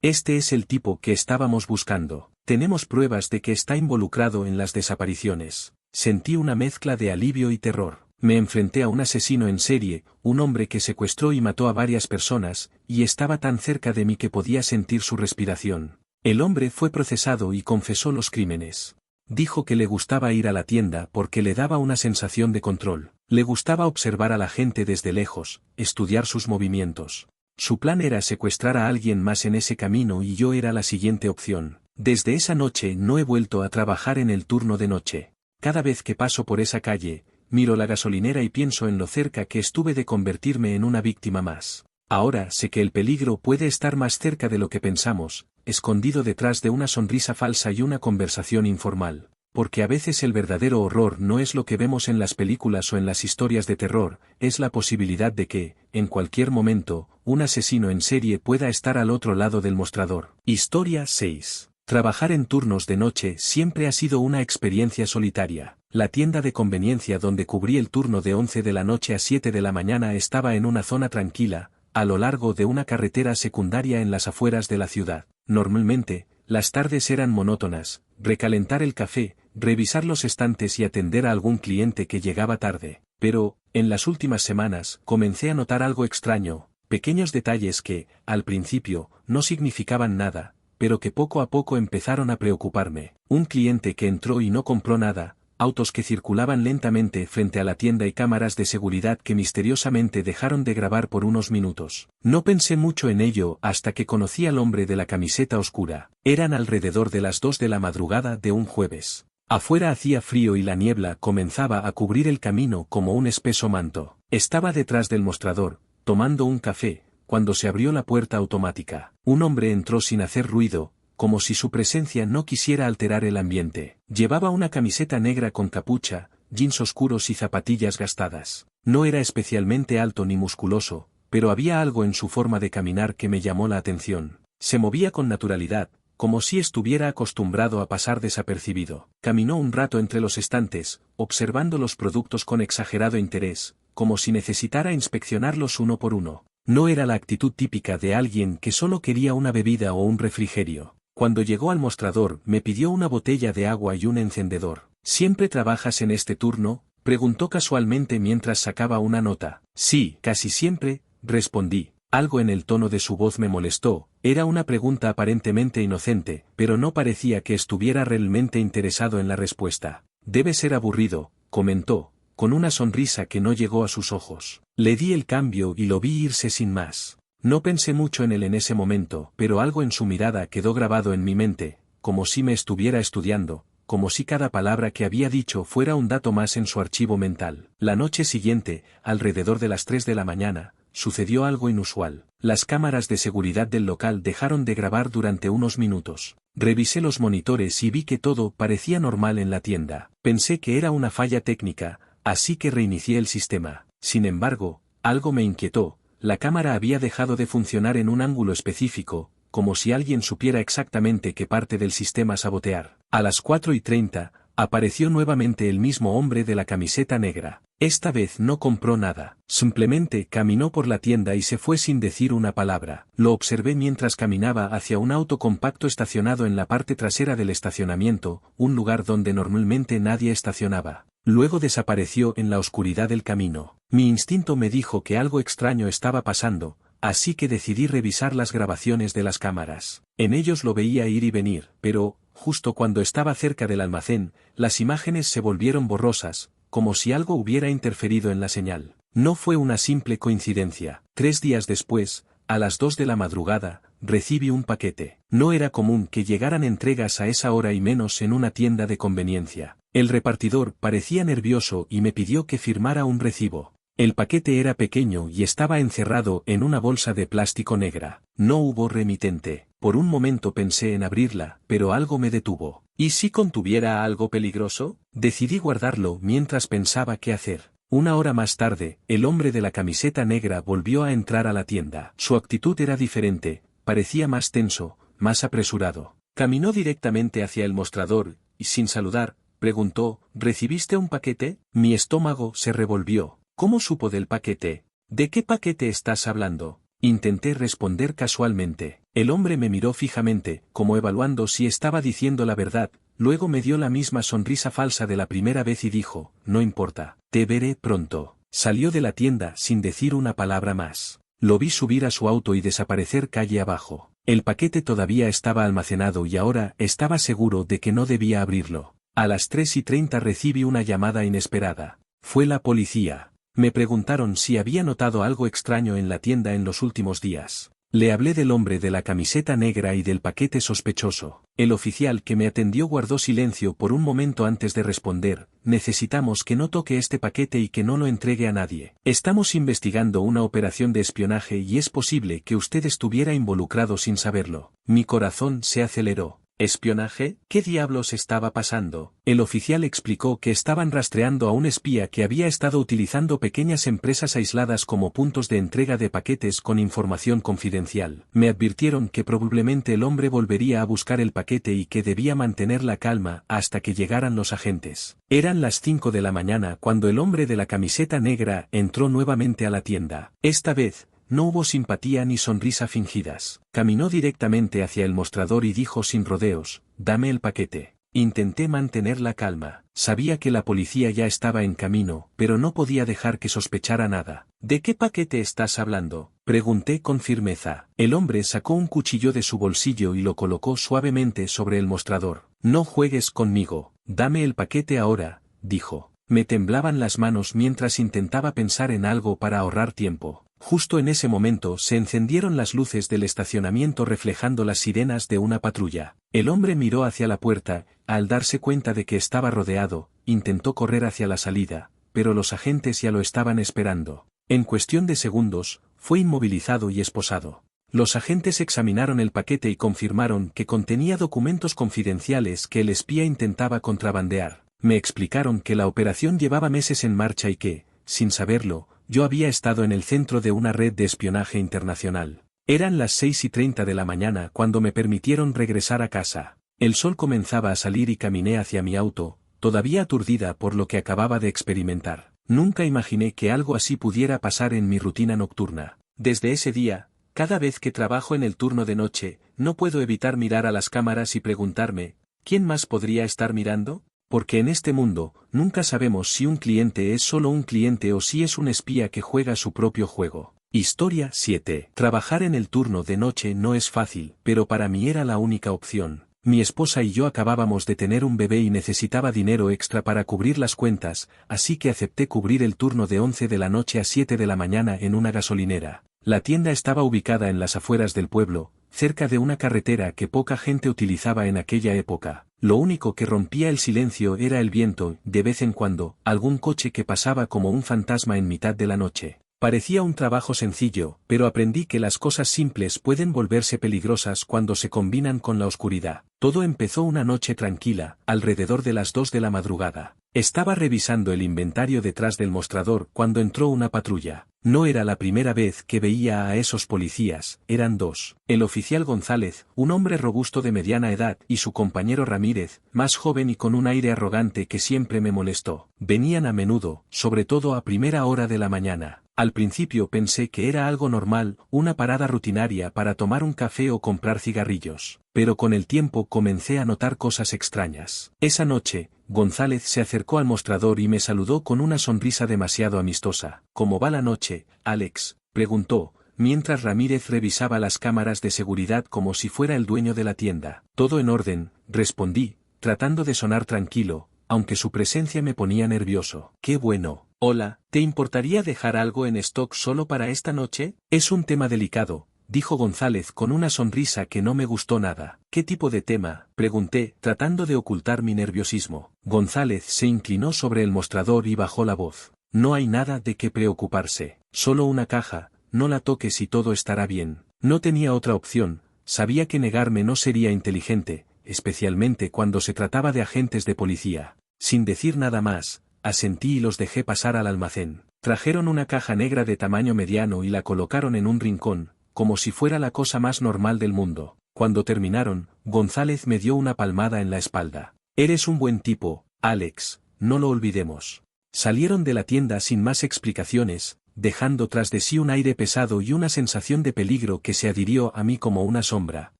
Este es el tipo que estábamos buscando. Tenemos pruebas de que está involucrado en las desapariciones. Sentí una mezcla de alivio y terror. Me enfrenté a un asesino en serie, un hombre que secuestró y mató a varias personas, y estaba tan cerca de mí que podía sentir su respiración. El hombre fue procesado y confesó los crímenes. Dijo que le gustaba ir a la tienda porque le daba una sensación de control. Le gustaba observar a la gente desde lejos, estudiar sus movimientos. Su plan era secuestrar a alguien más en ese camino y yo era la siguiente opción. Desde esa noche no he vuelto a trabajar en el turno de noche. Cada vez que paso por esa calle, miro la gasolinera y pienso en lo cerca que estuve de convertirme en una víctima más. Ahora sé que el peligro puede estar más cerca de lo que pensamos, escondido detrás de una sonrisa falsa y una conversación informal. Porque a veces el verdadero horror no es lo que vemos en las películas o en las historias de terror, es la posibilidad de que, en cualquier momento, un asesino en serie pueda estar al otro lado del mostrador. Historia 6. Trabajar en turnos de noche siempre ha sido una experiencia solitaria. La tienda de conveniencia donde cubrí el turno de 11 de la noche a 7 de la mañana estaba en una zona tranquila, a lo largo de una carretera secundaria en las afueras de la ciudad. Normalmente, las tardes eran monótonas, recalentar el café, revisar los estantes y atender a algún cliente que llegaba tarde. Pero, en las últimas semanas, comencé a notar algo extraño, pequeños detalles que, al principio, no significaban nada, pero que poco a poco empezaron a preocuparme. Un cliente que entró y no compró nada, autos que circulaban lentamente frente a la tienda y cámaras de seguridad que misteriosamente dejaron de grabar por unos minutos. No pensé mucho en ello hasta que conocí al hombre de la camiseta oscura. Eran alrededor de las 2 de la madrugada de un jueves. Afuera hacía frío y la niebla comenzaba a cubrir el camino como un espeso manto. Estaba detrás del mostrador, tomando un café, cuando se abrió la puerta automática. Un hombre entró sin hacer ruido, como si su presencia no quisiera alterar el ambiente. Llevaba una camiseta negra con capucha, jeans oscuros y zapatillas gastadas. No era especialmente alto ni musculoso, pero había algo en su forma de caminar que me llamó la atención. Se movía con naturalidad, como si estuviera acostumbrado a pasar desapercibido. Caminó un rato entre los estantes, observando los productos con exagerado interés, como si necesitara inspeccionarlos uno por uno. No era la actitud típica de alguien que solo quería una bebida o un refrigerio. Cuando llegó al mostrador, me pidió una botella de agua y un encendedor. ¿Siempre trabajas en este turno?, preguntó casualmente mientras sacaba una nota. Sí, casi siempre, respondí. Algo en el tono de su voz me molestó. Era una pregunta aparentemente inocente, pero no parecía que estuviera realmente interesado en la respuesta. Debe ser aburrido, comentó, con una sonrisa que no llegó a sus ojos. Le di el cambio y lo vi irse sin más. No pensé mucho en él en ese momento, pero algo en su mirada quedó grabado en mi mente, como si me estuviera estudiando, como si cada palabra que había dicho fuera un dato más en su archivo mental. La noche siguiente, alrededor de las 3 de la mañana, sucedió algo inusual. Las cámaras de seguridad del local dejaron de grabar durante unos minutos. Revisé los monitores y vi que todo parecía normal en la tienda. Pensé que era una falla técnica, así que reinicié el sistema. Sin embargo, algo me inquietó. La cámara había dejado de funcionar en un ángulo específico, como si alguien supiera exactamente qué parte del sistema sabotear. A las 4:30, apareció nuevamente el mismo hombre de la camiseta negra. Esta vez no compró nada. Simplemente caminó por la tienda y se fue sin decir una palabra. Lo observé mientras caminaba hacia un auto compacto estacionado en la parte trasera del estacionamiento, un lugar donde normalmente nadie estacionaba. Luego desapareció en la oscuridad del camino. Mi instinto me dijo que algo extraño estaba pasando, así que decidí revisar las grabaciones de las cámaras. En ellos lo veía ir y venir, pero, justo cuando estaba cerca del almacén, las imágenes se volvieron borrosas, como si algo hubiera interferido en la señal. No fue una simple coincidencia. 3 días después, a las 2 de la madrugada, recibí un paquete. No era común que llegaran entregas a esa hora y menos en una tienda de conveniencia. El repartidor parecía nervioso y me pidió que firmara un recibo. El paquete era pequeño y estaba encerrado en una bolsa de plástico negra. No hubo remitente. Por un momento pensé en abrirla, pero algo me detuvo. ¿Y si contuviera algo peligroso? Decidí guardarlo mientras pensaba qué hacer. Una hora más tarde, el hombre de la camiseta negra volvió a entrar a la tienda. Su actitud era diferente, parecía más tenso, más apresurado. Caminó directamente hacia el mostrador, y sin saludar, preguntó, ¿recibiste un paquete? Mi estómago se revolvió. ¿Cómo supo del paquete? ¿De qué paquete estás hablando? Intenté responder casualmente. El hombre me miró fijamente, como evaluando si estaba diciendo la verdad, luego me dio la misma sonrisa falsa de la primera vez y dijo, no importa, te veré pronto. Salió de la tienda sin decir una palabra más. Lo vi subir a su auto y desaparecer calle abajo. El paquete todavía estaba almacenado y ahora estaba seguro de que no debía abrirlo. A las 3:30 recibí una llamada inesperada. Fue la policía. Me preguntaron si había notado algo extraño en la tienda en los últimos días. Le hablé del hombre de la camiseta negra y del paquete sospechoso. El oficial que me atendió guardó silencio por un momento antes de responder: necesitamos que no toque este paquete y que no lo entregue a nadie. Estamos investigando una operación de espionaje y es posible que usted estuviera involucrado sin saberlo. Mi corazón se aceleró. ¿Espionaje? ¿Qué diablos estaba pasando? El oficial explicó que estaban rastreando a un espía que había estado utilizando pequeñas empresas aisladas como puntos de entrega de paquetes con información confidencial. Me advirtieron que probablemente el hombre volvería a buscar el paquete y que debía mantener la calma hasta que llegaran los agentes. Eran las 5 de la mañana cuando el hombre de la camiseta negra entró nuevamente a la tienda. Esta vez, no hubo simpatía ni sonrisa fingidas. Caminó directamente hacia el mostrador y dijo sin rodeos: «Dame el paquete». Intenté mantener la calma. Sabía que la policía ya estaba en camino, pero no podía dejar que sospechara nada. «¿De qué paquete estás hablando?», pregunté con firmeza. El hombre sacó un cuchillo de su bolsillo y lo colocó suavemente sobre el mostrador. «No juegues conmigo, dame el paquete ahora», dijo. Me temblaban las manos mientras intentaba pensar en algo para ahorrar tiempo. Justo en ese momento se encendieron las luces del estacionamiento reflejando las sirenas de una patrulla. El hombre miró hacia la puerta. Al darse cuenta de que estaba rodeado, intentó correr hacia la salida, pero los agentes ya lo estaban esperando. En cuestión de segundos, fue inmovilizado y esposado. Los agentes examinaron el paquete y confirmaron que contenía documentos confidenciales que el espía intentaba contrabandear. Me explicaron que la operación llevaba meses en marcha y que, sin saberlo, yo había estado en el centro de una red de espionaje internacional. Eran las 6:30 de la mañana cuando me permitieron regresar a casa. El sol comenzaba a salir y caminé hacia mi auto, todavía aturdida por lo que acababa de experimentar. Nunca imaginé que algo así pudiera pasar en mi rutina nocturna. Desde ese día, cada vez que trabajo en el turno de noche, no puedo evitar mirar a las cámaras y preguntarme, ¿quién más podría estar mirando? Porque en este mundo, nunca sabemos si un cliente es solo un cliente o si es un espía que juega su propio juego. Historia 7. Trabajar en el turno de noche no es fácil, pero para mí era la única opción. Mi esposa y yo acabábamos de tener un bebé y necesitaba dinero extra para cubrir las cuentas, así que acepté cubrir el turno de 11 de la noche a 7 de la mañana en una gasolinera. La tienda estaba ubicada en las afueras del pueblo, cerca de una carretera que poca gente utilizaba en aquella época. Lo único que rompía el silencio era el viento, de vez en cuando, algún coche que pasaba como un fantasma en mitad de la noche. Parecía un trabajo sencillo, pero aprendí que las cosas simples pueden volverse peligrosas cuando se combinan con la oscuridad. Todo empezó una noche tranquila, alrededor de las 2 de la madrugada. Estaba revisando el inventario detrás del mostrador cuando entró una patrulla. No era la primera vez que veía a esos policías, eran dos. El oficial González, un hombre robusto de mediana edad, y su compañero Ramírez, más joven y con un aire arrogante que siempre me molestó. Venían a menudo, sobre todo a primera hora de la mañana. Al principio pensé que era algo normal, una parada rutinaria para tomar un café o comprar cigarrillos. Pero con el tiempo comencé a notar cosas extrañas. Esa noche, González se acercó al mostrador y me saludó con una sonrisa demasiado amistosa. «¿Cómo va la noche, Alex?», preguntó, mientras Ramírez revisaba las cámaras de seguridad como si fuera el dueño de la tienda. «Todo en orden», respondí, tratando de sonar tranquilo, aunque su presencia me ponía nervioso. «Qué bueno. Hola, ¿te importaría dejar algo en stock solo para esta noche? Es un tema delicado», dijo González con una sonrisa que no me gustó nada. «¿Qué tipo de tema?», pregunté, tratando de ocultar mi nerviosismo. González se inclinó sobre el mostrador y bajó la voz. «No hay nada de qué preocuparse. Solo una caja, no la toques y todo estará bien». No tenía otra opción, sabía que negarme no sería inteligente, especialmente cuando se trataba de agentes de policía. Sin decir nada más, asentí y los dejé pasar al almacén. Trajeron una caja negra de tamaño mediano y la colocaron en un rincón, como si fuera la cosa más normal del mundo. Cuando terminaron, González me dio una palmada en la espalda. «Eres un buen tipo, Alex, no lo olvidemos». Salieron de la tienda sin más explicaciones, dejando tras de sí un aire pesado y una sensación de peligro que se adhirió a mí como una sombra.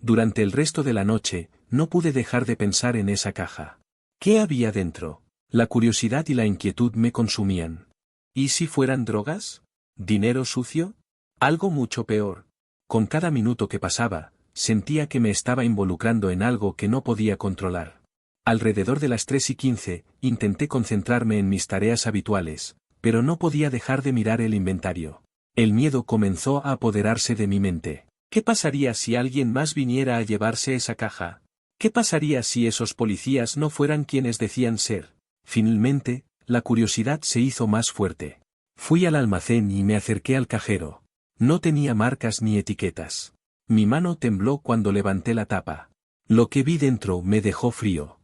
Durante el resto de la noche, no pude dejar de pensar en esa caja. ¿Qué había dentro? La curiosidad y la inquietud me consumían. ¿Y si fueran drogas? ¿Dinero sucio? Algo mucho peor. Con cada minuto que pasaba, sentía que me estaba involucrando en algo que no podía controlar. Alrededor de las 3:15, intenté concentrarme en mis tareas habituales, pero no podía dejar de mirar el inventario. El miedo comenzó a apoderarse de mi mente. ¿Qué pasaría si alguien más viniera a llevarse esa caja? ¿Qué pasaría si esos policías no fueran quienes decían ser? Finalmente, la curiosidad se hizo más fuerte. Fui al almacén y me acerqué al cajero. No tenía marcas ni etiquetas. Mi mano tembló cuando levanté la tapa. Lo que vi dentro me dejó frío.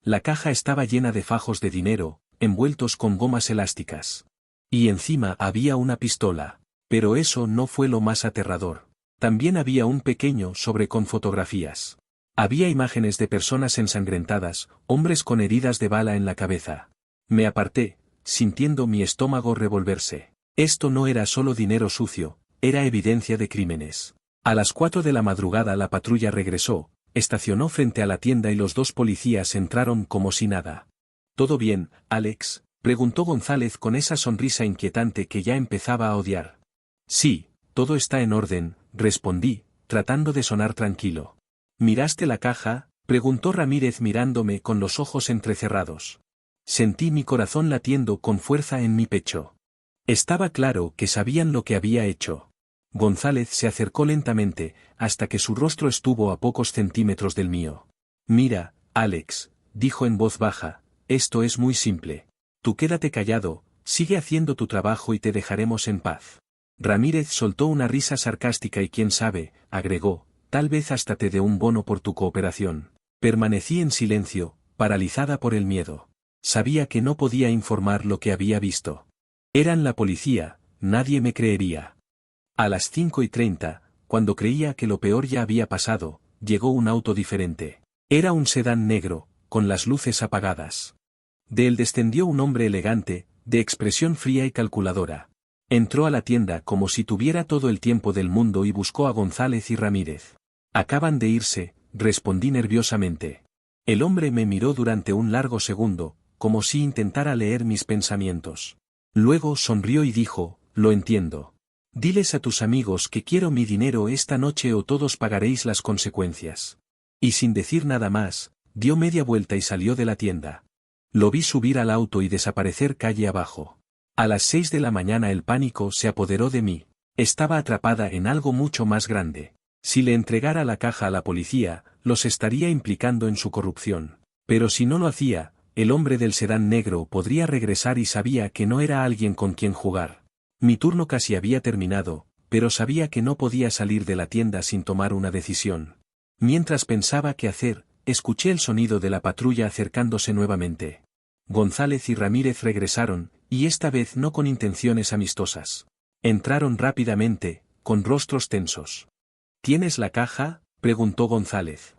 La caja estaba llena de fajos de dinero, envueltos con gomas elásticas. Y encima había una pistola. Pero eso no fue lo más aterrador. También había un pequeño sobre con fotografías. Había imágenes de personas ensangrentadas, hombres con heridas de bala en la cabeza. Me aparté, sintiendo mi estómago revolverse. Esto no era solo dinero sucio, era evidencia de crímenes. A las 4 de la madrugada la patrulla regresó, estacionó frente a la tienda y los 2 policías entraron como si nada. ¿Todo bien, Alex?, preguntó González con esa sonrisa inquietante que ya empezaba a odiar. Sí, todo está en orden, respondí, tratando de sonar tranquilo. ¿Miraste la caja?, preguntó Ramírez mirándome con los ojos entrecerrados. Sentí mi corazón latiendo con fuerza en mi pecho. Estaba claro que sabían lo que había hecho. González se acercó lentamente, hasta que su rostro estuvo a pocos centímetros del mío. Mira, Alex, dijo en voz baja, esto es muy simple. Tú quédate callado, sigue haciendo tu trabajo y te dejaremos en paz. Ramírez soltó una risa sarcástica y quién sabe, agregó, tal vez hasta te dé un bono por tu cooperación. Permanecí en silencio, paralizada por el miedo. Sabía que no podía informar lo que había visto. Eran la policía, nadie me creería. A las 5:30, cuando creía que lo peor ya había pasado, llegó un auto diferente. Era un sedán negro, con las luces apagadas. De él descendió un hombre elegante, de expresión fría y calculadora. Entró a la tienda como si tuviera todo el tiempo del mundo y buscó a González y Ramírez. Acaban de irse, respondí nerviosamente. El hombre me miró durante un largo segundo, como si intentara leer mis pensamientos. Luego sonrió y dijo, lo entiendo. Diles a tus amigos que quiero mi dinero esta noche o todos pagaréis las consecuencias. Y sin decir nada más, dio media vuelta y salió de la tienda. Lo vi subir al auto y desaparecer calle abajo. A las 6 de la mañana el pánico se apoderó de mí. Estaba atrapada en algo mucho más grande. Si le entregara la caja a la policía, los estaría implicando en su corrupción. Pero si no lo hacía, el hombre del sedán negro podría regresar y sabía que no era alguien con quien jugar. Mi turno casi había terminado, pero sabía que no podía salir de la tienda sin tomar una decisión. Mientras pensaba qué hacer, escuché el sonido de la patrulla acercándose nuevamente. González y Ramírez regresaron, y esta vez no con intenciones amistosas. Entraron rápidamente, con rostros tensos. ¿Tienes la caja?, preguntó González.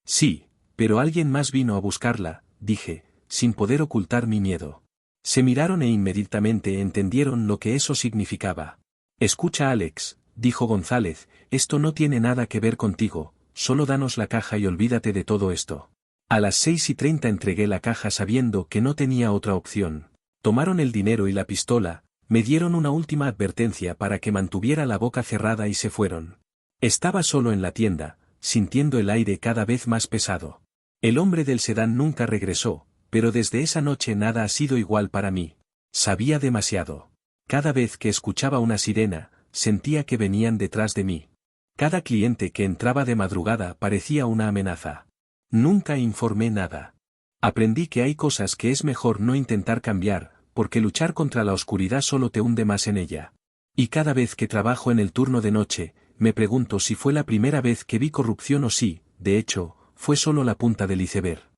Sí, pero alguien más vino a buscarla, dije, sin poder ocultar mi miedo. Se miraron e inmediatamente entendieron lo que eso significaba. Escucha, Alex, dijo González, esto no tiene nada que ver contigo, solo danos la caja y olvídate de todo esto. A las 6:30 entregué la caja sabiendo que no tenía otra opción. Tomaron el dinero y la pistola, me dieron una última advertencia para que mantuviera la boca cerrada y se fueron. Estaba solo en la tienda, sintiendo el aire cada vez más pesado. El hombre del sedán nunca regresó, pero desde esa noche nada ha sido igual para mí. Sabía demasiado. Cada vez que escuchaba una sirena, sentía que venían detrás de mí. Cada cliente que entraba de madrugada parecía una amenaza. Nunca informé nada. Aprendí que hay cosas que es mejor no intentar cambiar, porque luchar contra la oscuridad solo te hunde más en ella. Y cada vez que trabajo en el turno de noche, me pregunto si fue la primera vez que vi corrupción o si, de hecho, fue solo la punta del iceberg.